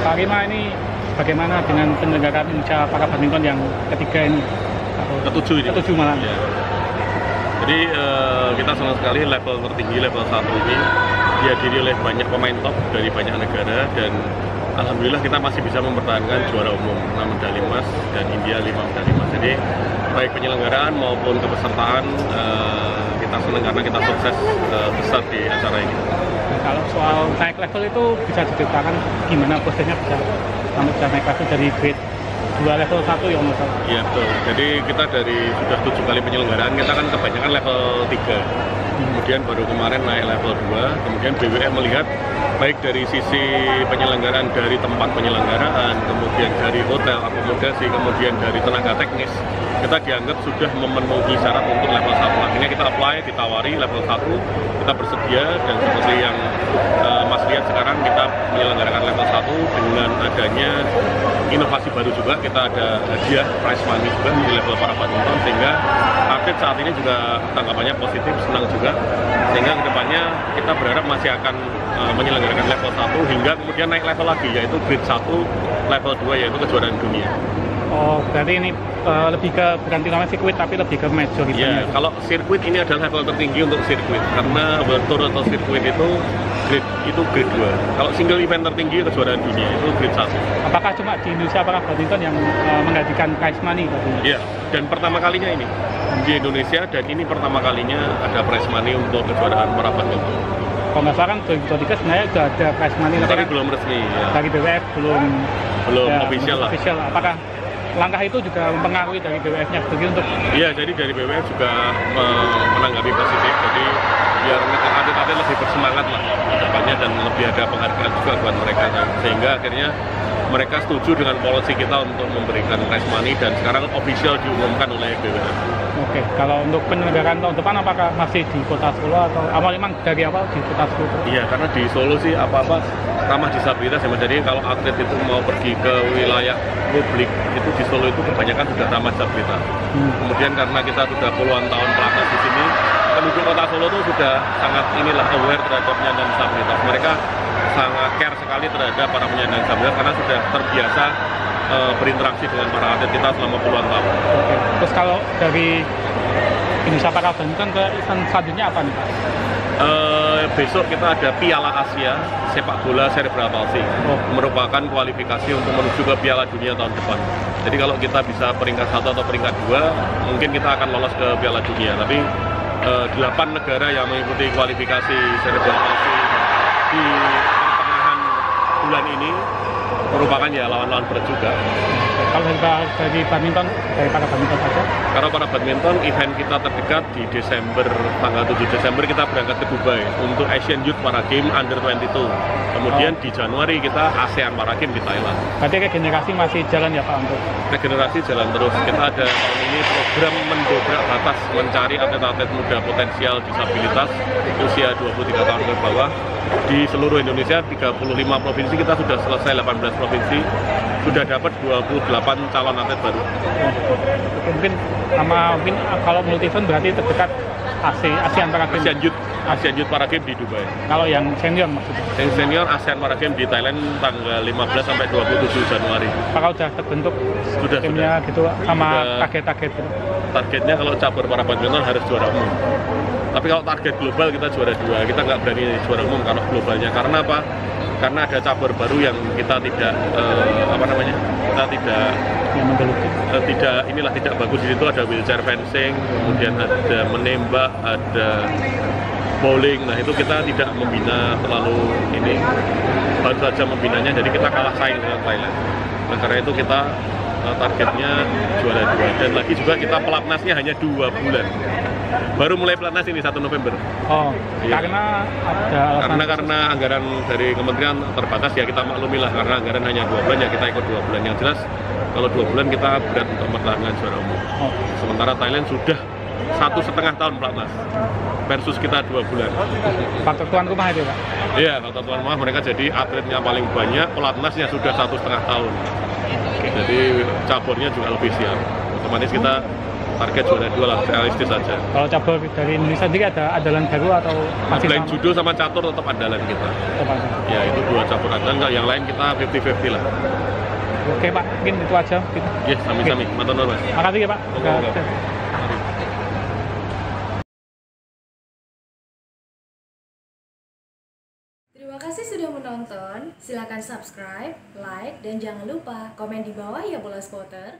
Pak Rima, ini bagaimana dengan penyelenggaraan Indonesia Para Badminton yang ketiga ini? Ketujuh ini. Ketujuh malah. Ya. Jadi kita senang sekali level tertinggi, level 1 ini dihadiri oleh banyak pemain top dari banyak negara, dan alhamdulillah kita masih bisa mempertahankan juara umum 6 medali emas dan India 5 medali emas. Jadi baik penyelenggaraan maupun kepesertaan kita senang karena kita sukses besar di acara ini. Kalau soal naik level itu bisa diceritakan gimana prosesnya bisa sampai bisa naik level dari grade 2 level 1 ya Mas? Iya betul. Jadi kita dari sudah 7 kali penyelenggaraan, kita kan kebanyakan level 3. Kemudian baru kemarin naik level 2, kemudian BWF melihat baik dari sisi penyelenggaraan dari tempat penyelenggaraan, kemudian dari hotel, akomodasi, kemudian dari tenaga teknis, kita dianggap sudah memenuhi syarat untuk level 1. Akhirnya kita apply, ditawari level 1, kita bersedia, dan seperti yang Mas lihat sekarang kita menyelenggarakan level 1 dengan adanya inovasi baru juga, kita ada hadiah prize money juga di level para badminton, sehingga atlet saat ini juga tanggapannya positif, senang juga, sehingga kedepannya kita berharap masih akan menyelenggarakan level 1 hingga kemudian naik level lagi, yaitu grade 1 level 2, yaitu kejuaraan dunia. Oh, berarti ini lebih ke bukan turnamen sirkuit tapi lebih ke major gitu ya? Kalau sirkuit ini adalah level tertinggi untuk sirkuit, karena World Tour atau sirkuit itu grade 2. Kalau single event tertinggi kejuaraan dunia itu grade 1. Apakah cuma di Indonesia Para Badminton yang menggantikan prize money? Iya, dan pertama kalinya ini di Indonesia, dan ini pertama kalinya ada prize money untuk kejuaraan para badminton. Kalau nggak salah kan 2023 sebenarnya sudah ada prize money, tapi kan belum resmi ya. Dari BWF belum ya, official lah. Apakah langkah itu juga mempengaruhi dari BWF-nya begitu untuk? Iya, jadi dari BWF juga menanggapi positif, jadi biar atlet-atlet lebih bersemangat lah ke depannya dan lebih ada penghargaan juga buat mereka, sehingga akhirnya mereka setuju dengan policy kita untuk memberikan prize money, dan sekarang official diumumkan oleh BWF. Oke, kalau untuk penyelenggaraan tahun depan apakah masih di Kota Solo atau memang dari awal di Kota Solo? Iya, karena di Solo sih apa-apa ramah disabilitas ya, jadi kalau atlet itu mau pergi ke wilayah publik itu di Solo itu kebanyakan sudah ramah disabilitas. Kemudian karena kita sudah puluhan tahun pelatnas di sini, penduduk Kota Solo itu sudah sangat aware terhadap penyandang disabilitas. Mereka sangat care sekali terhadap para penyandang disabilitas karena sudah terbiasa berinteraksi dengan para atlet kita selama puluhan tahun. Oke. Terus kalau dari Indonesia Para Badminton ke event selanjutnya apa nih Pak? Besok kita ada Piala Asia sepak bola cerebral palsy, merupakan kualifikasi untuk menuju ke Piala Dunia tahun depan. Jadi kalau kita bisa peringkat 1 atau peringkat 2, mungkin kita akan lolos ke Piala Dunia. Tapi 8 negara yang mengikuti kualifikasi cerebral palsy di pertengahan bulan ini merupakan ya lawan-lawan berat juga. Kalau dari badminton, dari para badminton saja? Karena para badminton, event kita terdekat di Desember, tanggal 7 Desember kita berangkat ke Dubai untuk Asian Youth Para Games Under 22. Kemudian di Januari kita ASEAN Para Games di Thailand. Berarti regenerasi masih jalan ya Pak untuk? Regenerasi jalan terus. Kita ada tahun ini program mendobrak batas mencari atlet-atlet muda potensial disabilitas usia 23 tahun ke bawah. Di seluruh Indonesia 35 provinsi kita sudah selesai, 18 provinsi sudah dapat 28 calon atlet baru. Mungkin kalau multi event berarti terdekat ASEAN Para Games. ASEAN Youth Para Games di Dubai. Kalau yang senior maksudnya? Yang senior ASEAN Para Games di Thailand tanggal 15 sampai 27 Januari. Apakah sudah terbentuk timnya gitu sama target-target gitu? Targetnya kalau cabur para badminton harus juara umum. Tapi kalau target global kita juara 2, kita nggak berani juara umum kalau globalnya. Karena apa? Karena ada cabur baru yang kita tidak tidak bagus di situ. Ada wheelchair fencing, kemudian ada menembak, ada bowling. Nah itu kita tidak membina terlalu ini, baru saja membinanya, jadi kita kalah saing dengan Thailand. Nah karena itu kita targetnya juara 2, dan lagi juga kita pelatnasnya hanya 2 bulan. Baru mulai pelatnas ini 1 November. Oh, iya. Karena anggaran dari kementerian terbatas ya, kita maklumilah, karena anggaran hanya 2 bulan ya kita ikut 2 bulan. Yang jelas kalau 2 bulan kita berat untuk mempertahankan juara umum. Sementara Thailand sudah 1,5 tahun pelatnas versus kita 2 bulan. Faktor tuan rumah itu Pak? Iya, faktor tuan rumah, mereka jadi atletnya paling banyak, pelatnasnya sudah 1,5 tahun. Jadi caburnya juga lebih siap. Otomatis kita target juara 2 lah, realistis saja. Kalau cabur dari Indonesia sendiri ada andalan baru atau masih Selain sama? judo sama catur tetap andalan kita. Tetap ada. Ya itu 2 cabur andalan, yang lain kita 50-50 lah. Oke Pak, mungkin itu aja. Ya, sami-sami. Matur nuwun, Mas. Makasih ya Pak. Monggo. Terima kasih sudah menonton. Silakan subscribe, like, dan jangan lupa komen di bawah ya bola spotter.